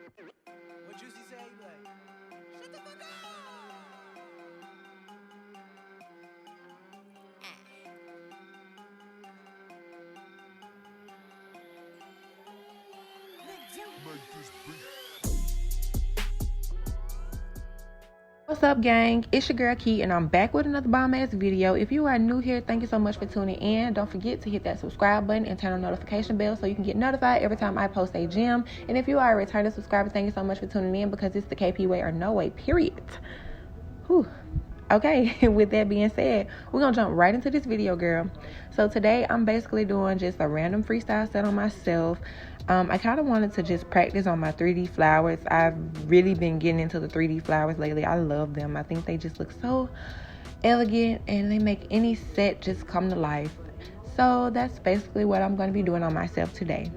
What Juicy say? He be like, shut the fuck What's up, gang? It's your girl Key, and I'm back with another bomb ass video. If you are new here, thank you so much for tuning in. Don't forget to hit that subscribe button and turn on notification bell so you can get notified every time I post a gem. And if you are a returning subscriber, thank you so much for tuning in, because it's the KP way or no way, period. Whew. Okay, with that being said, we're gonna jump right into this video, girl. So today I'm basically doing just a random freestyle set on myself. I kind of wanted to just practice on my 3D flowers. I've really been getting into the 3D flowers lately. I love them. I think they just look so elegant and they make any set just come to life. So that's basically what I'm going to be doing on myself today.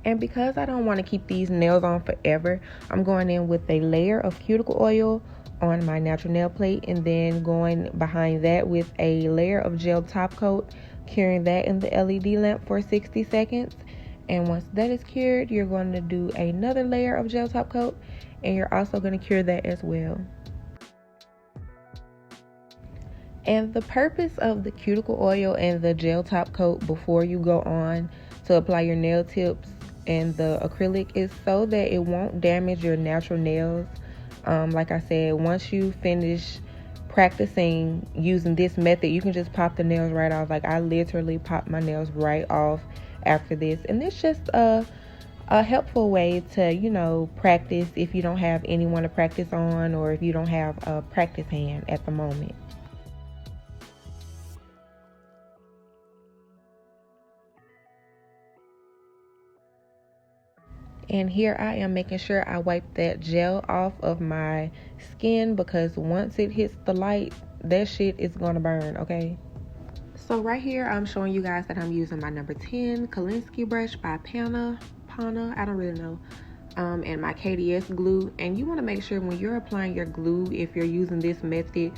And because I don't want to keep these nails on forever, I'm going in with a layer of cuticle oil on my natural nail plate, and then going behind that with a layer of gel top coat, curing that in the LED lamp for 60 seconds. And once that is cured, you're going to do another layer of gel top coat, and you're also going to cure that as well. And the purpose of the cuticle oil and the gel top coat before you go on to apply your nail tips and the acrylic is so that it won't damage your natural nails. Like I said, once you finish practicing using this method, you can just pop the nails right off. Like, I literally popped my nails right off after this, and it's just a helpful way to, you know, practice if you don't have anyone to practice on, or if you don't have a practice hand at the moment. And here I am making sure I wipe that gel off of my skin, because once it hits the light, that shit is gonna burn, okay? So right here, I'm showing you guys that I'm using my number 10 Kolinsky Brush by Pana, I don't really know, and my KDS glue. And you wanna make sure when you're applying your glue, if you're using this method,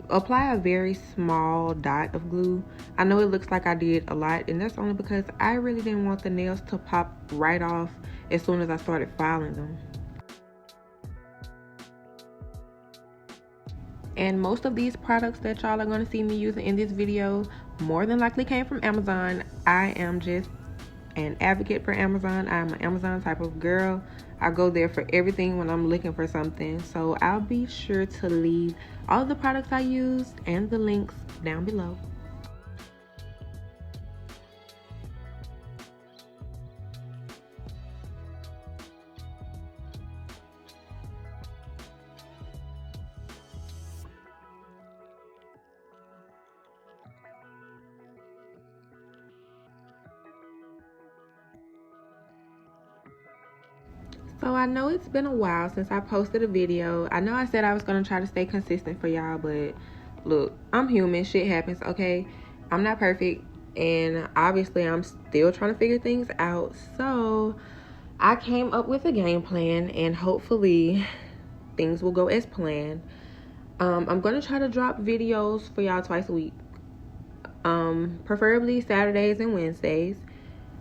apply a very small dot of glue. I know it looks like I did a lot, and that's only because I really didn't want the nails to pop right off as soon as I started filing them. And most of these products that y'all are going to see me using in this video more than likely came from Amazon. I am just an advocate for Amazon. I'm an Amazon type of girl. I go there for everything when I'm looking for something. So I'll be sure to leave all the products I used and the links down below. So I know it's been a while since I posted a video. I know I said I was going to try to stay consistent for y'all, but look, I'm human. Shit happens, okay? I'm not perfect, and obviously I'm still trying to figure things out. So I came up with a game plan, and hopefully things will go as planned. I'm going to try to drop videos for y'all twice a week, preferably Saturdays and Wednesdays.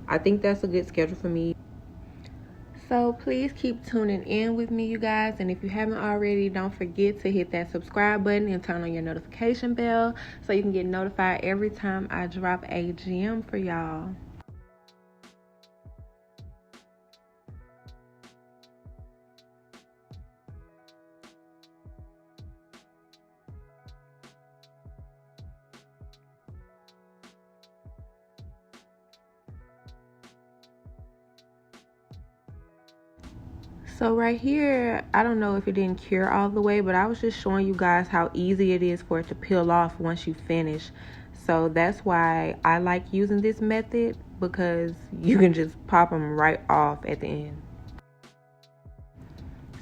I think that's a good schedule for me. So please keep tuning in with me, you guys. And if you haven't already, don't forget to hit that subscribe button and turn on your notification bell so you can get notified every time I drop a gem for y'all. So right here, I don't know if it didn't cure all the way, but I was just showing you guys how easy it is for it to peel off once you finish. So that's why I like using this method, because you can just pop them right off at the end.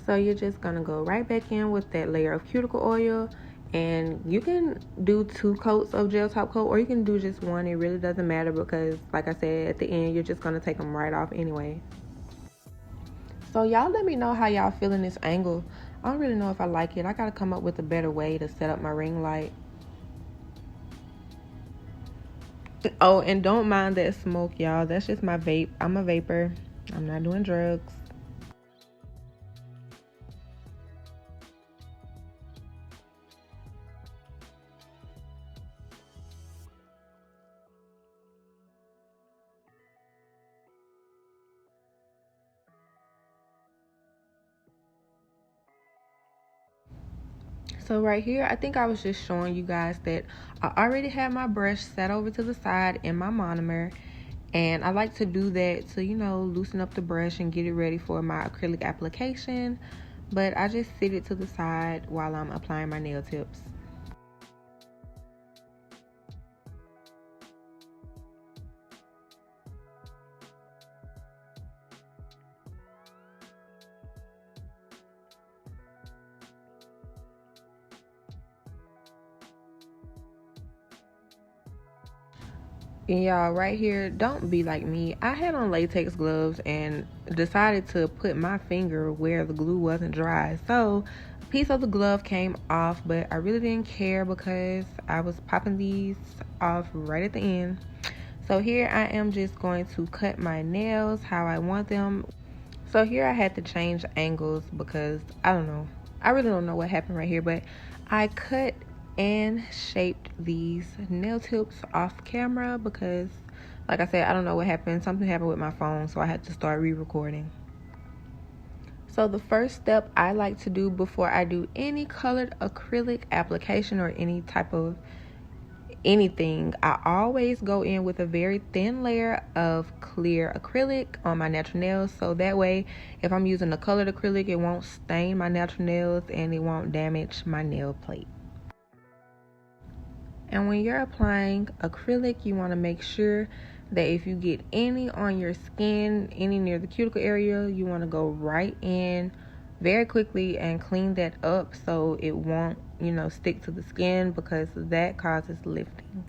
So you're just gonna go right back in with that layer of cuticle oil, and you can do 2 coats of gel top coat, or you can do just 1. It really doesn't matter, because like I said, at the end, you're just gonna take them right off anyway. So y'all let me know how y'all feeling this angle. I don't really know if I like it. I gotta come up with a better way to set up my ring light. Oh, and don't mind that smoke, y'all. That's just my vape. I'm a vapor. I'm not doing drugs. So right here, I think I was just showing you guys that I already had my brush set over to the side in my monomer. And I like to do that to, you know, loosen up the brush and get it ready for my acrylic application. But I just sit it to the side while I'm applying my nail tips. And y'all, right here, don't be like me. I had on latex gloves and decided to put my finger where the glue wasn't dry. So a piece of the glove came off, but I really didn't care because I was popping these off right at the end. So here I am just going to cut my nails how I want them. So here I had to change angles because I don't know. I really don't know what happened right here, but I cut and shaped these nail tips off camera because, like I said, I don't know what happened. Something happened with my phone, so I had to start re-recording. So the first step I like to do before I do any colored acrylic application or any type of anything, I always go in with a very thin layer of clear acrylic on my natural nails, so that way if I'm using a colored acrylic, it won't stain my natural nails and it won't damage my nail plate. And when you're applying acrylic, you want to make sure that if you get any on your skin, any near the cuticle area, you want to go right in very quickly and clean that up so it won't, you know, stick to the skin because that causes lifting.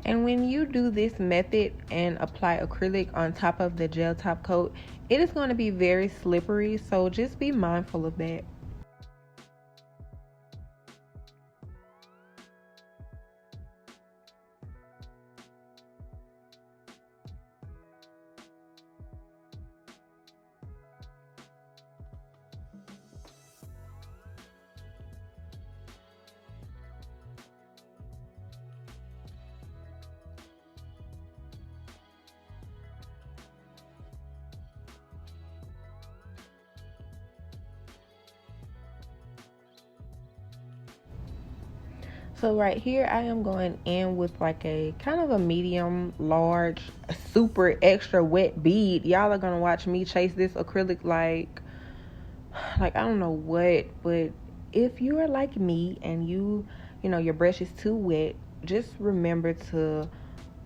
And when you do this method and apply acrylic on top of the gel top coat, it is going to be very slippery, so just be mindful of that. So right here, I am going in with like a kind of a medium, large, super extra wet bead. Y'all are gonna watch me chase this acrylic like I don't know what, but if you are like me and you know, your brush is too wet, just remember to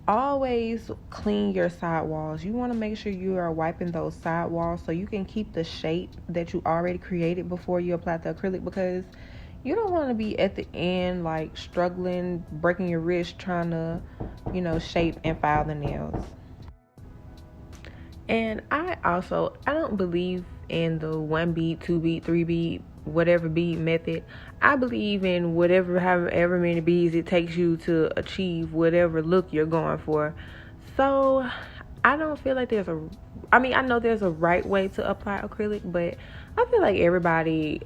always clean your sidewalls. You want to make sure you are wiping those sidewalls so you can keep the shape that you already created before you apply the acrylic, because you don't want to be at the end like struggling, breaking your wrist trying to, you know, shape and file the nails. And I don't believe in the 1 bead, 2 bead, 3 bead, whatever bead method. I believe in however many beads it takes you to achieve whatever look you're going for. So I don't feel like I know there's a right way to apply acrylic, but I feel like everybody,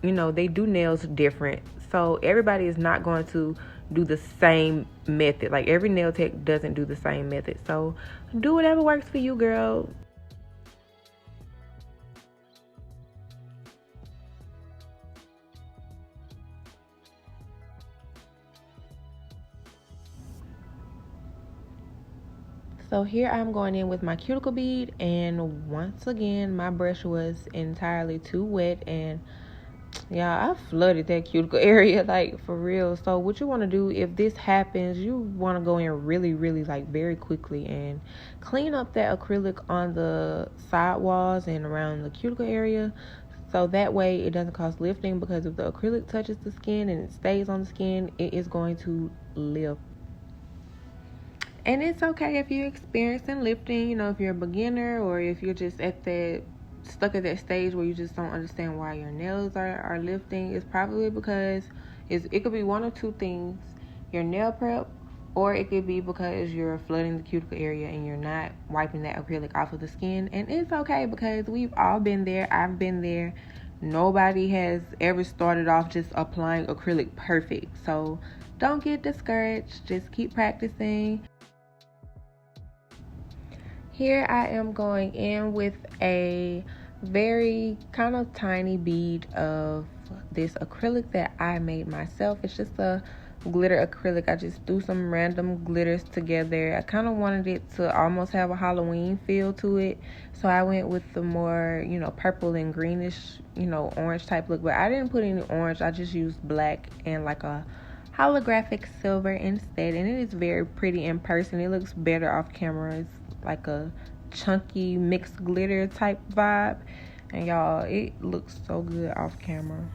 you know, they do nails different. So everybody is not going to do the same method. Like every nail tech doesn't do the same method. So do whatever works for you, girl. So here I'm going in with my cuticle bead, and once again my brush was entirely too wet, and yeah, I flooded that cuticle area like for real. So what you want to do if this happens, you want to go in really like very quickly and clean up that acrylic on the side walls and around the cuticle area, so that way it doesn't cause lifting, because if the acrylic touches the skin and it stays on the skin, it is going to lift. And it's okay if you're experiencing lifting, you know, if you're a beginner or if you're just stuck at that stage where you just don't understand why your nails are lifting. It's probably because it could be one or two things. your nail prep, or it could be because you're flooding the cuticle area and you're not wiping that acrylic off of the skin. And it's okay, because we've all been there. I've been there. Nobody has ever started off just applying acrylic perfect. So don't get discouraged. Just keep practicing. Here I am going in with a very kind of tiny bead of this acrylic that I made myself. It's just a glitter acrylic. I just threw some random glitters together. I kind of wanted it to almost have a Halloween feel to it, so I went with the more, purple and greenish, orange type look. But I didn't put any orange. I just used black and like a holographic silver instead, and it is very pretty in person. It looks better off camera. It's like a chunky mixed glitter type vibe, and y'all, it looks so good off camera.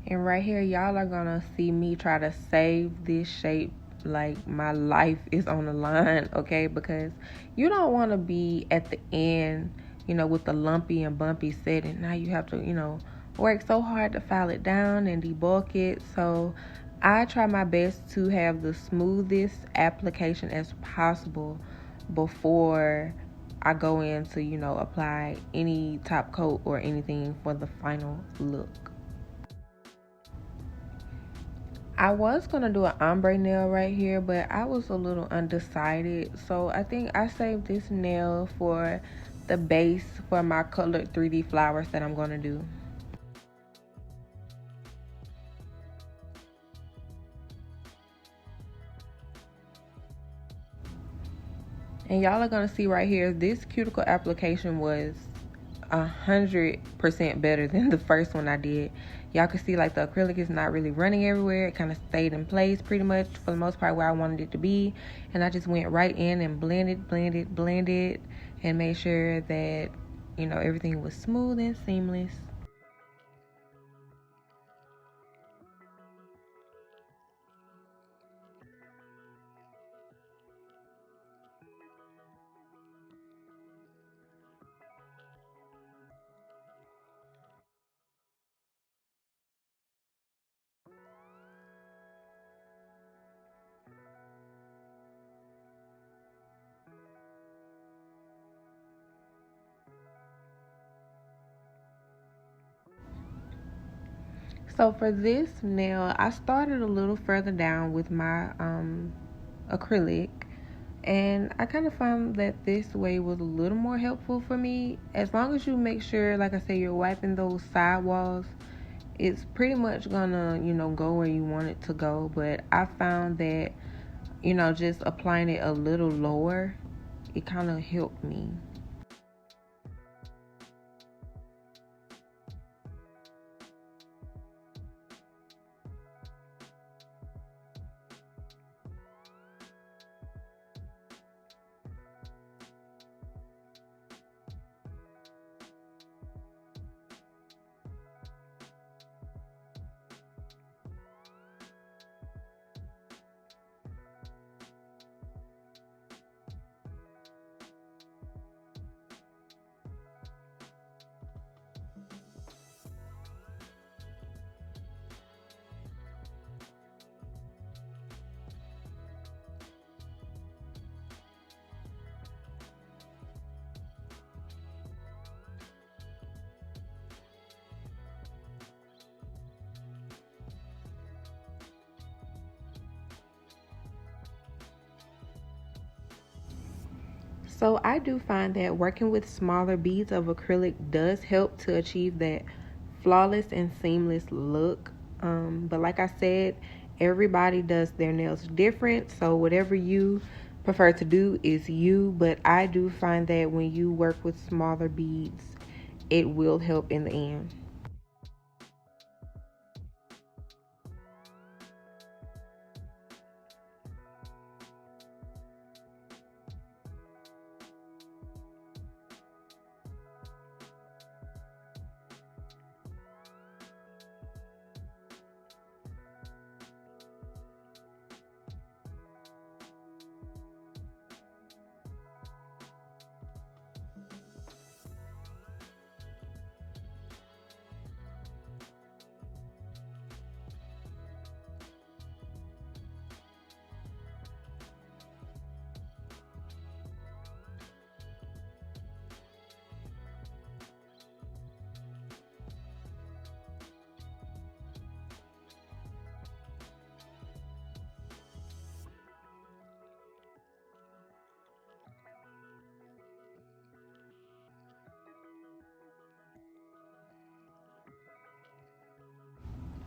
And right here, y'all are gonna see me try to save this shape like my life is on the line, okay? Because you don't want to be at the end, with the lumpy and bumpy setting. Now you have to, work so hard to file it down and debulk it. So I try my best to have the smoothest application as possible before I go in to, apply any top coat or anything for the final look. I was going to do an ombre nail right here, but I was a little undecided. So I think I saved this nail for the base for my colored 3D flowers that I'm going to do. And y'all are going to see right here, this cuticle application was 100% better than the first one I did. Y'all can see like the acrylic is not really running everywhere. It kind of stayed in place pretty much for the most part where I wanted it to be. And I just went right in and blended and made sure that, everything was smooth and seamless. So for this nail, I started a little further down with my acrylic, and I kind of found that this way was a little more helpful for me. As long as you make sure, like I said, you're wiping those side walls, it's pretty much gonna, go where you want it to go. But I found that, just applying it a little lower, it kind of helped me. So I do find that working with smaller beads of acrylic does help to achieve that flawless and seamless look. But like I said, everybody does their nails different. So whatever you prefer to do is you. But I do find that when you work with smaller beads, it will help in the end.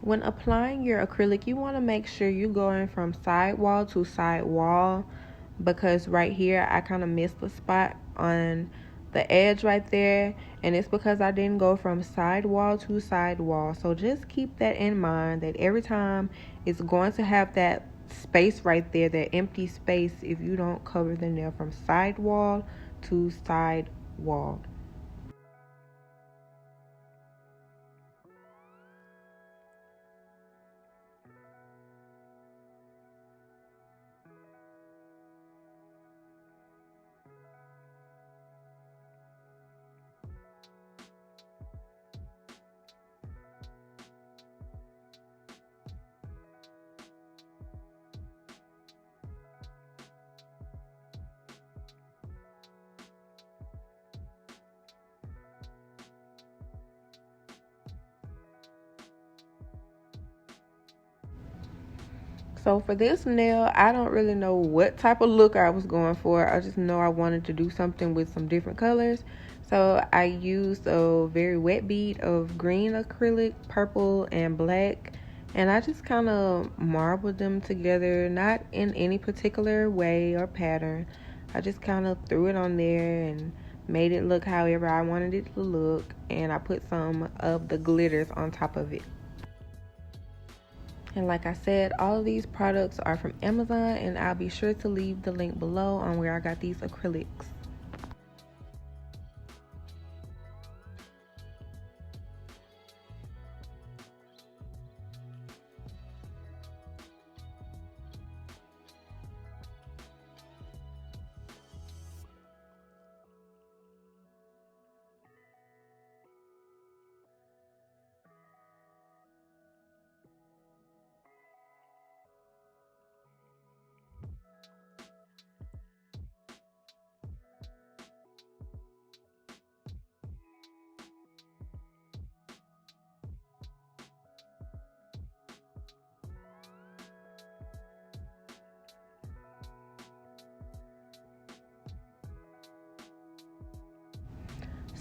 When applying your acrylic, you want to make sure you're going from side wall to side wall, because right here I kind of missed the spot on the edge right there, and it's because I didn't go from side wall to side wall. So just keep that in mind, that every time it's going to have that space right there, that empty space, if you don't cover the nail from side wall to side wall. So for this nail, I don't really know what type of look I was going for. I just know I wanted to do something with some different colors. So I used a very wet bead of green acrylic, purple, and black. And I just kind of marbled them together, not in any particular way or pattern. I just kind of threw it on there and made it look however I wanted it to look. And I put some of the glitters on top of it. And like I said, all of these products are from Amazon, and I'll be sure to leave the link below on where I got these acrylics.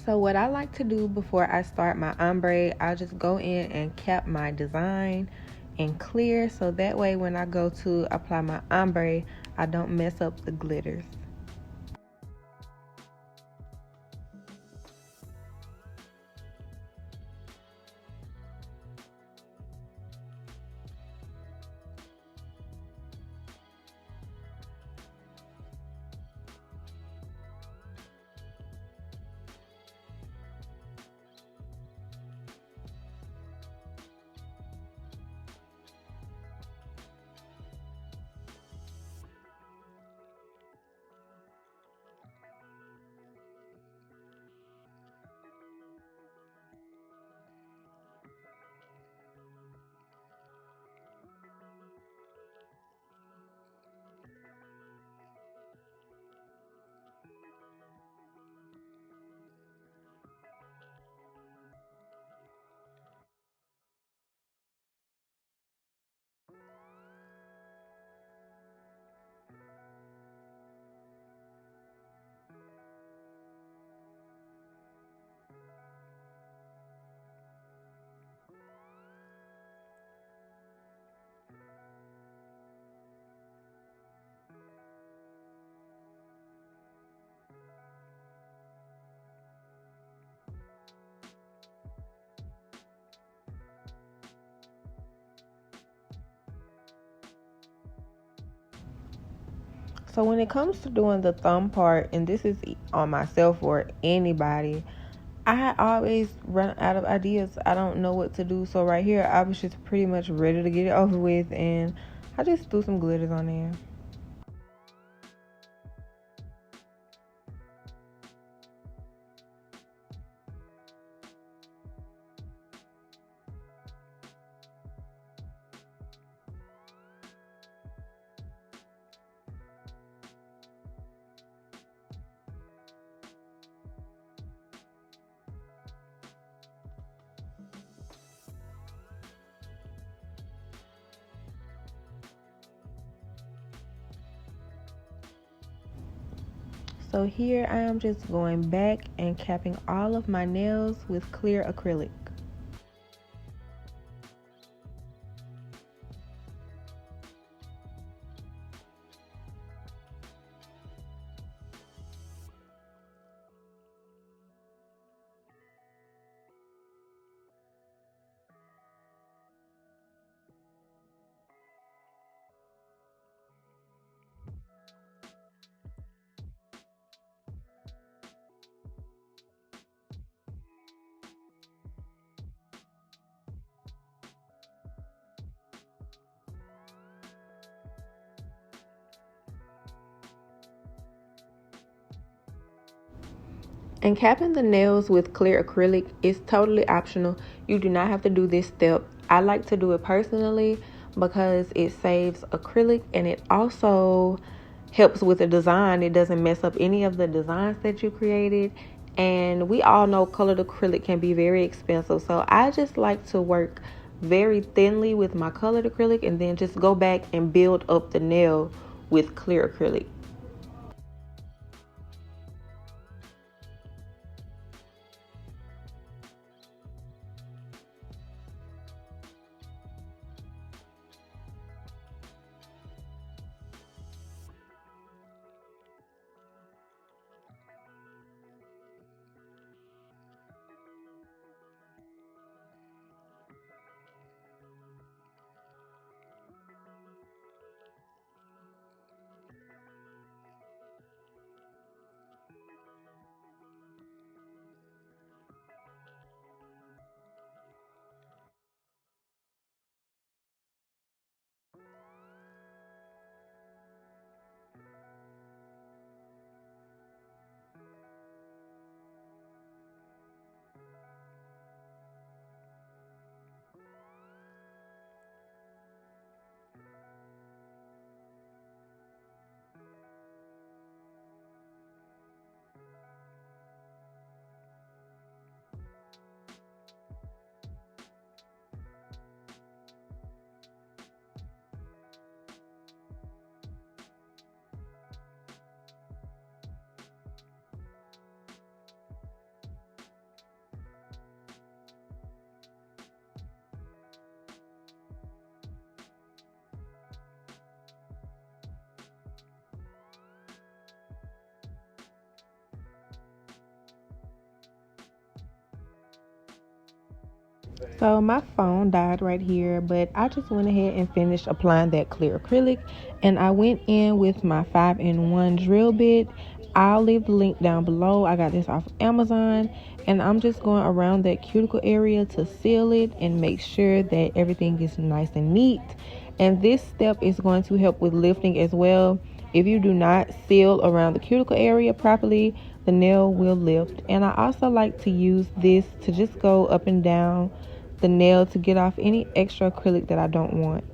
So what I like to do before I start my ombre, I'll just go in and cap my design in clear, so that way when I go to apply my ombre, I don't mess up the glitters. So when it comes to doing the thumb part, and this is on myself or anybody, I always run out of ideas. I don't know what to do. So right here, I was just pretty much ready to get it over with, and I just threw some glitters on there. So here I am just going back and capping all of my nails with clear acrylic. And capping the nails with clear acrylic is totally optional. You do not have to do this step. I like to do it personally because it saves acrylic and it also helps with the design. It doesn't mess up any of the designs that you created. And we all know colored acrylic can be very expensive. So I just like to work very thinly with my colored acrylic and then just go back and build up the nail with clear acrylic. So my phone died right here, but I just went ahead and finished applying that clear acrylic, and I went in with my 5-in-1 drill bit. I'll leave the link down below. I got this off of Amazon, and I'm just going around that cuticle area to seal it and make sure that everything is nice and neat. And this step is going to help with lifting as well. If you do not seal around the cuticle area properly, the nail will lift. And I also like to use this to just go up and down the nail to get off any extra acrylic that I don't want.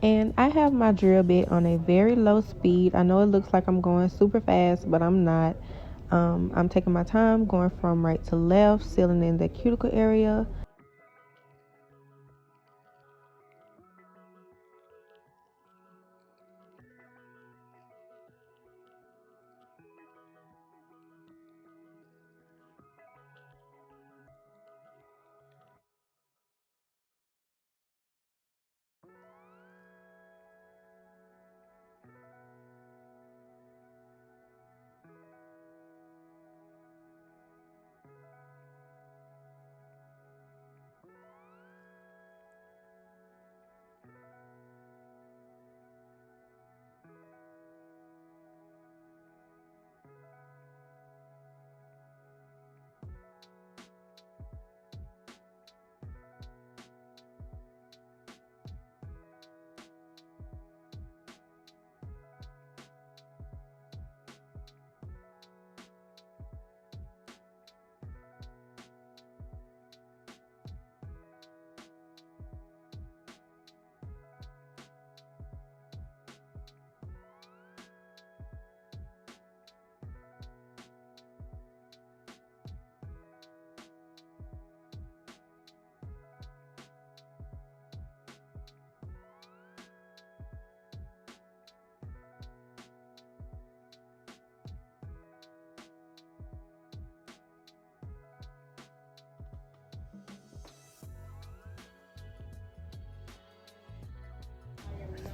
And I have my drill bit on a very low speed. I know it looks like I'm going super fast, but I'm not. I'm taking my time, going from right to left, sealing in the cuticle area.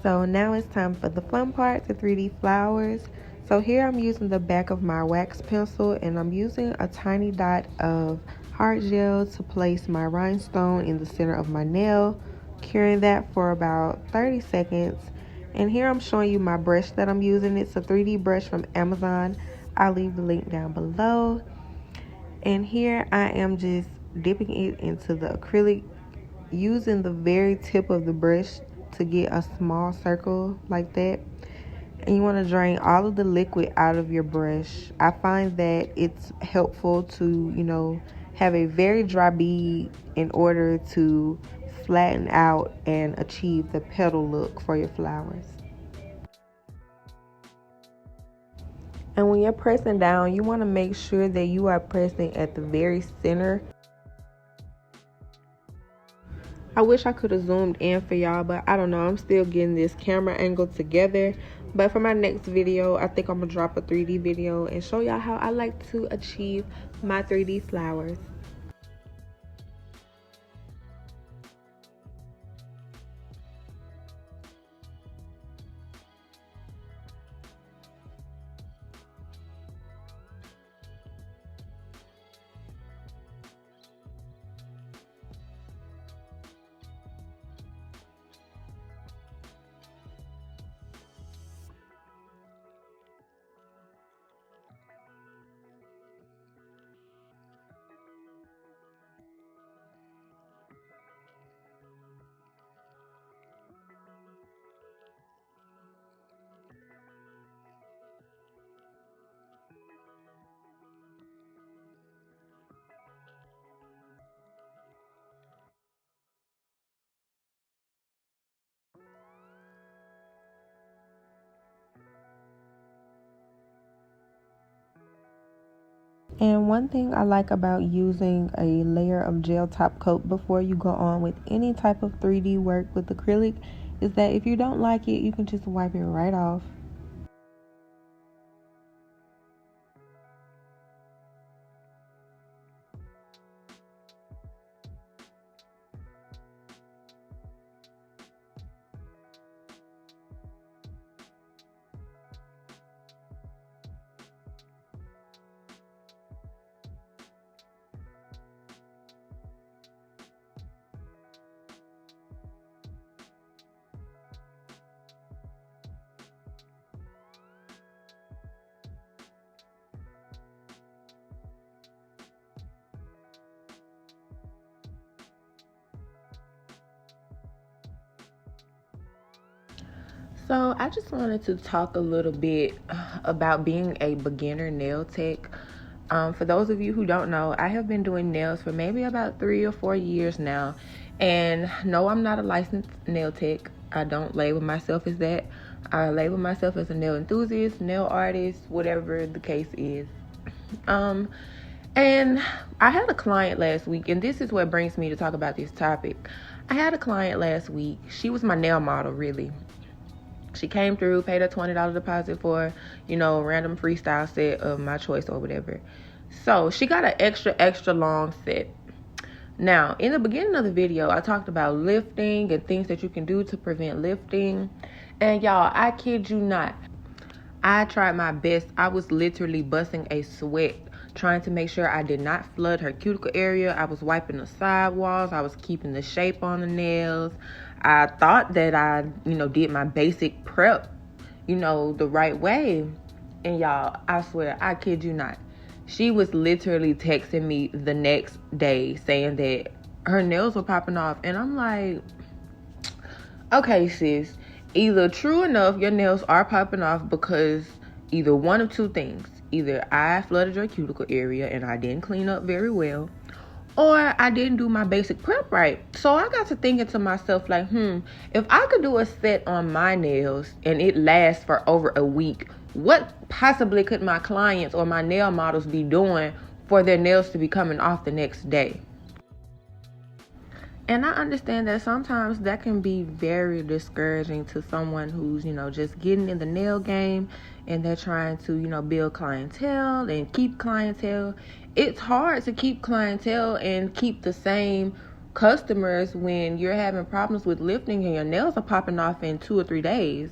So now it's time for the fun part, the 3D flowers. So here I'm using the back of my wax pencil, and I'm using a tiny dot of hard gel to place my rhinestone in the center of my nail, curing that for about 30 seconds. And here I'm showing you my brush that I'm using. It's a 3D brush from Amazon. I'll leave the link down below. And here I am just dipping it into the acrylic, using the very tip of the brush to get a small circle like that. And you want to drain all of the liquid out of your brush. I find that it's helpful to, have a very dry bead in order to flatten out and achieve the petal look for your flowers. And when you're pressing down, you want to make sure that you are pressing at the very center. I wish I could have zoomed in for y'all, but I don't know. I'm still getting this camera angle together. But for my next video, I think I'm going to drop a 3D video and show y'all how I like to achieve my 3D flowers. And one thing I like about using a layer of gel top coat before you go on with any type of 3D work with acrylic is that if you don't like it, you can just wipe it right off. So I just wanted to talk a little bit about being a beginner nail tech. For those of you who don't know, I have been doing nails for maybe about 3 or 4 years now. And no, I'm not a licensed nail tech. I don't label myself as that. I label myself as a nail enthusiast, nail artist, whatever the case is. And I had a client last week, and this is what brings me to talk about this topic. I had a client last week. She was my nail model, really. She came through, paid a $20 deposit for, a random freestyle set of my choice or whatever. So she got an extra long set. Now, in the beginning of the video, I talked about lifting and things that you can do to prevent lifting. And y'all, I kid you not, I tried my best. I was literally busting a sweat trying to make sure I did not flood her cuticle area. I was wiping the sidewalls. I was keeping the shape on the nails. I thought that I, did my basic prep, the right way. And y'all, I swear, I kid you not, she was literally texting me the next day saying that her nails were popping off. And I'm like, okay, sis, either true enough, your nails are popping off because either one of two things. Either I flooded your cuticle area and I didn't clean up very well, or I didn't do my basic prep right. So I got to thinking to myself like, if I could do a set on my nails and it lasts for over a week, what possibly could my clients or my nail models be doing for their nails to be coming off the next day? And I understand that sometimes that can be very discouraging to someone who's, just getting in the nail game and they're trying to, build clientele and keep clientele. It's hard to keep clientele and keep the same customers when you're having problems with lifting and your nails are popping off in 2 or 3 days.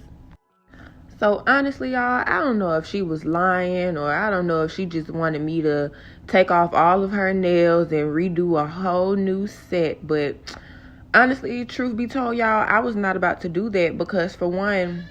So honestly, y'all, I don't know if she was lying, or I don't know if she just wanted me to take off all of her nails and redo a whole new set. But honestly, truth be told, y'all, I was not about to do that because, for one,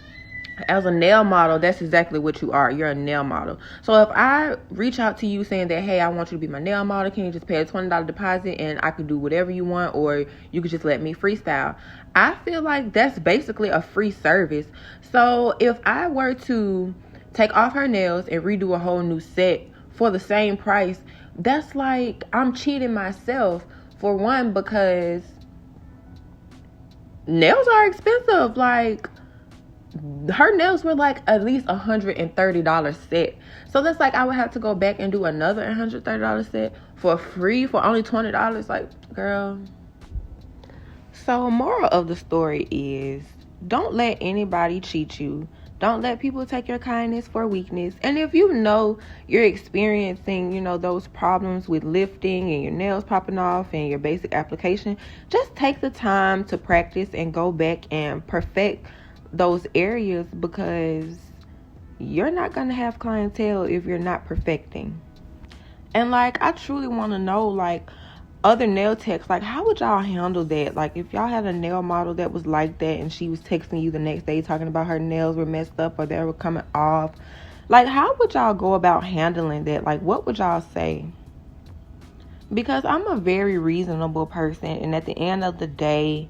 as a nail model, that's exactly what you are. You're a nail model. So if I reach out to you saying that, hey, I want you to be my nail model, can you just pay a $20 deposit and I could do whatever you want, or you could just let me freestyle? I feel like that's basically a free service. So if I were to take off her nails and redo a whole new set for the same price, that's like I'm cheating myself. For one, because nails are expensive. Like, her nails were like at least $130 set. So that's like I would have to go back and do another $130 set for free for only $20. Like, girl. So moral of the story is, don't let anybody cheat you. Don't let people take your kindness for weakness. And if you know you're experiencing, those problems with lifting and your nails popping off and your basic application, just take the time to practice and go back and perfect those areas, because you're not going to have clientele if you're not perfecting. And like, I truly want to know, like, other nail techs, like, how would y'all handle that? Like, if y'all had a nail model that was like that and she was texting you the next day talking about her nails were messed up or they were coming off, like, how would y'all go about handling that? Like, what would y'all say? Because I'm a very reasonable person, and at the end of the day,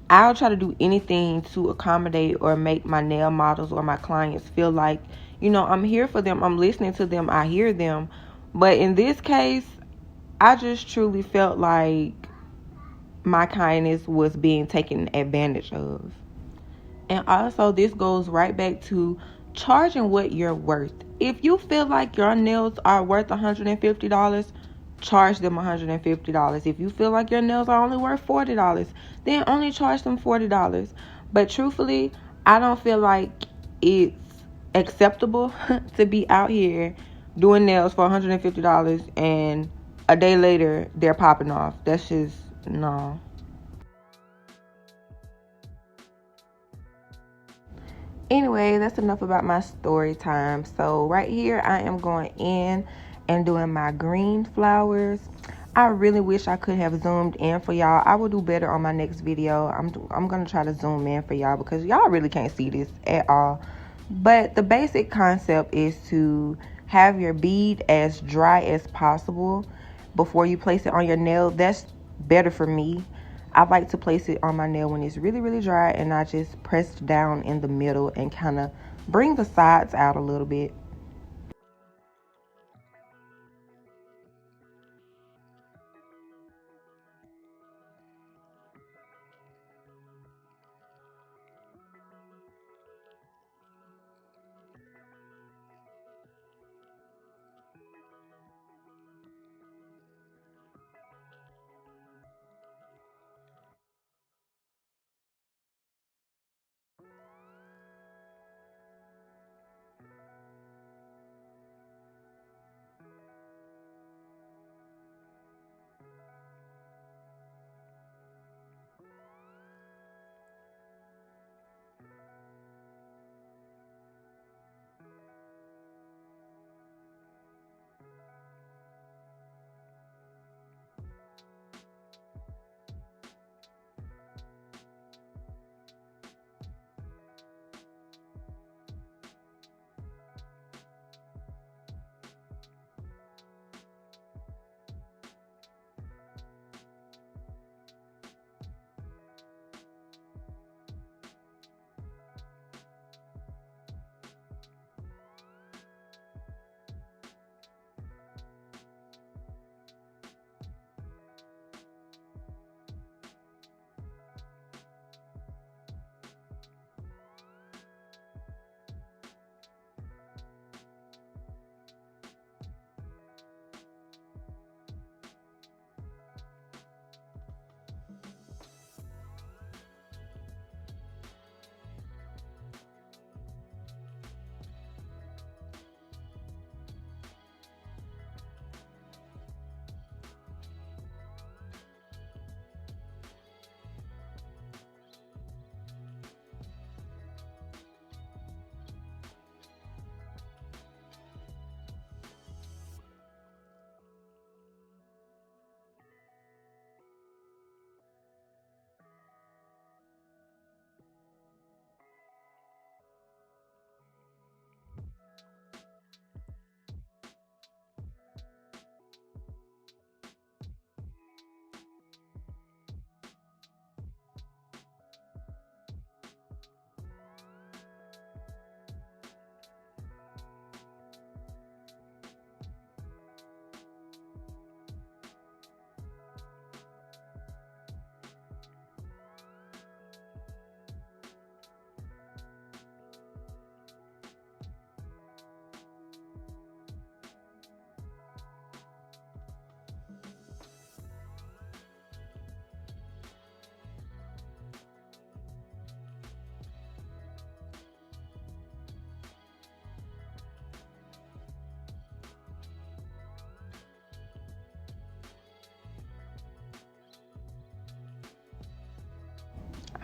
I'll try to do anything to accommodate or make my nail models or my clients feel like, I'm here for them, I'm listening to them, I hear them. But in this case, I just truly felt like my kindness was being taken advantage of. And also, this goes right back to charging what you're worth. If you feel like your nails are worth $150, charge them $150. If you feel like your nails are only worth $40, then only charge them $40. But truthfully, I don't feel like it's acceptable to be out here doing nails for $150 and a day later they're popping off. That's just, no. Anyway, that's enough about my story time. So right here, I am going in and doing my green flowers. I really wish I could have zoomed in for y'all. I will do better on my next video. I'm going to try to zoom in for y'all because y'all really can't see this at all. But the basic concept is to have your bead as dry as possible before you place it on your nail. That's better for me. I like to place it on my nail when it's really, really dry, and I just press down in the middle and kind of bring the sides out a little bit.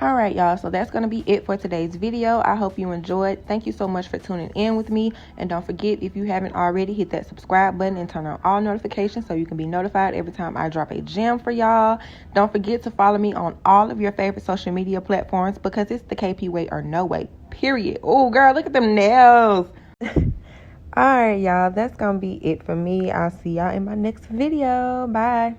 All right, y'all, so that's going to be it for today's video. I hope you enjoyed. Thank you so much for tuning in with me. And don't forget, if you haven't already, hit that subscribe button and turn on all notifications so you can be notified every time I drop a gem for y'all. Don't forget to follow me on all of your favorite social media platforms because it's the KP way or no way, period. Oh, girl, look at them nails. All right, y'all, that's going to be it for me. I'll see y'all in my next video. Bye.